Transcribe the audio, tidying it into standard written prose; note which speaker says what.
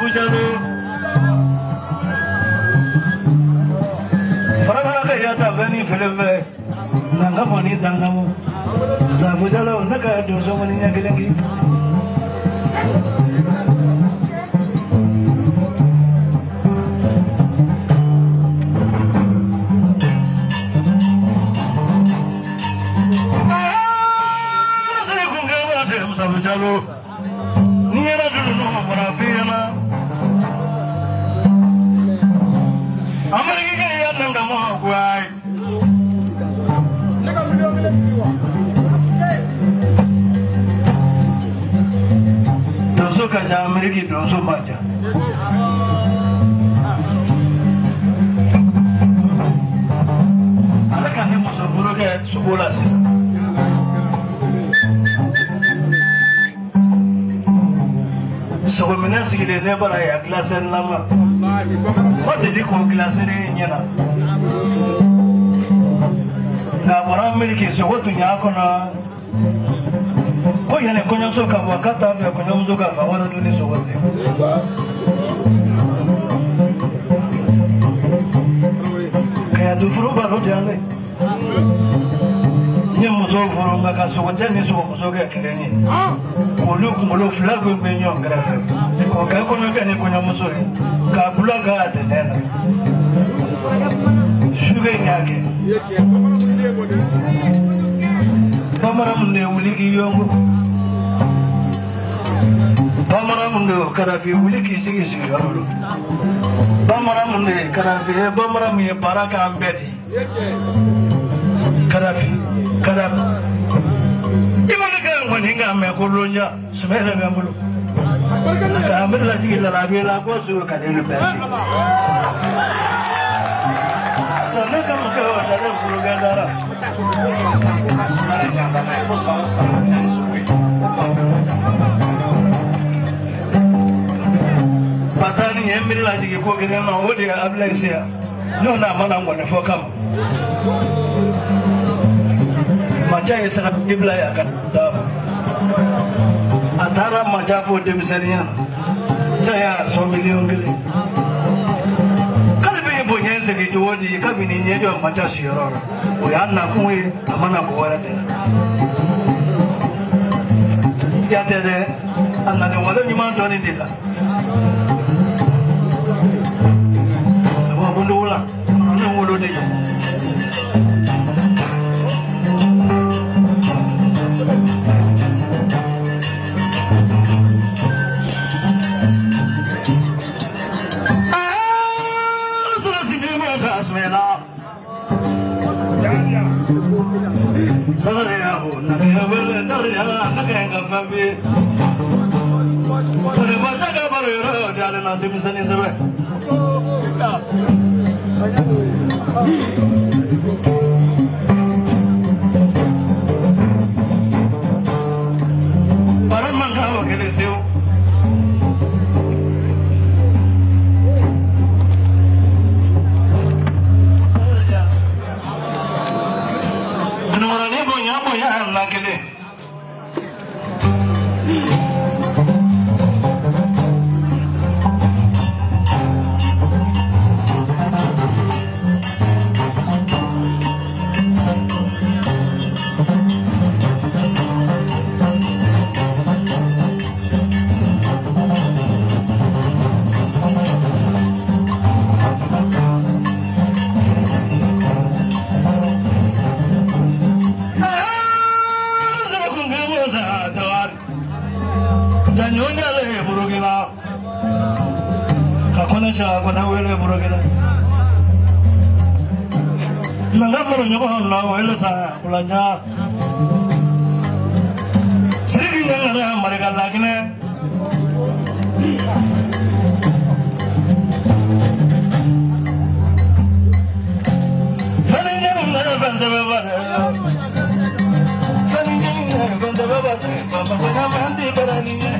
Speaker 1: Fujalo Farabara kaya tabani filme Nanga moni dangamu Fujalo naka dozo moni nyagelengi Fujalo Niera dulu no marafiyana Amerika ya nanga mo kwai Doso kaja Amerika doso maja Alaka ne mo so furoke subola sisa So mina sigile ne bara ya glaser lama What did you call glaser nyana Na bara miliki so watu nyako na Ko yane konya so ka wakata vya konya mzoga fa wala duni so wote Kaya tufuru ba rote ane Nye muso furu ngaka so wote ni so muso ga kileni Kolo flag be nyon grafe ko ka ko no kane ko nyamuso ka bulaga atenena shuga nyake Bamara munde uliki yongo Bamara munde karafi uliki sigi yoro Bamara munde karafi bamara mi baraka ambedi karafi Waninga mekulunya semela memulu. Kami lagi kita lagi lagu suruh kajian berarti. Karena kamu kau dalam puluhan darah. Sebenarnya jangan sampai sama yang sulit. Patani yang bila lagi kau kena mau dia ablaisia. Nona mana mau nefokam. Macam yang sangat dibelai akan dapat. Antara majafu demisarinya, saya 1 million kali. Kalau begini punya segitu wadi, kami ni nyejo macam siaran. Bukan nak kue, amana buat ada. Jadi ada, anda ni walau ni mana tuan ini lah. Apa pun dulu lah, mana mulu ni. Saya pun nak bela cari nak yang kafe. Pada masa kabar itu dia ada nanti misalnya sebab. Barang mangkau kelesiu. Janyonya le burugila, kakona cha kona wele burugila. Nangga burunyo na wele sa kulanya. Sering nangga mereka lagi ne. Faningnya nangga bangsa babar. Faningnya nangga bangsa babar. Mama kena mandi beraninya.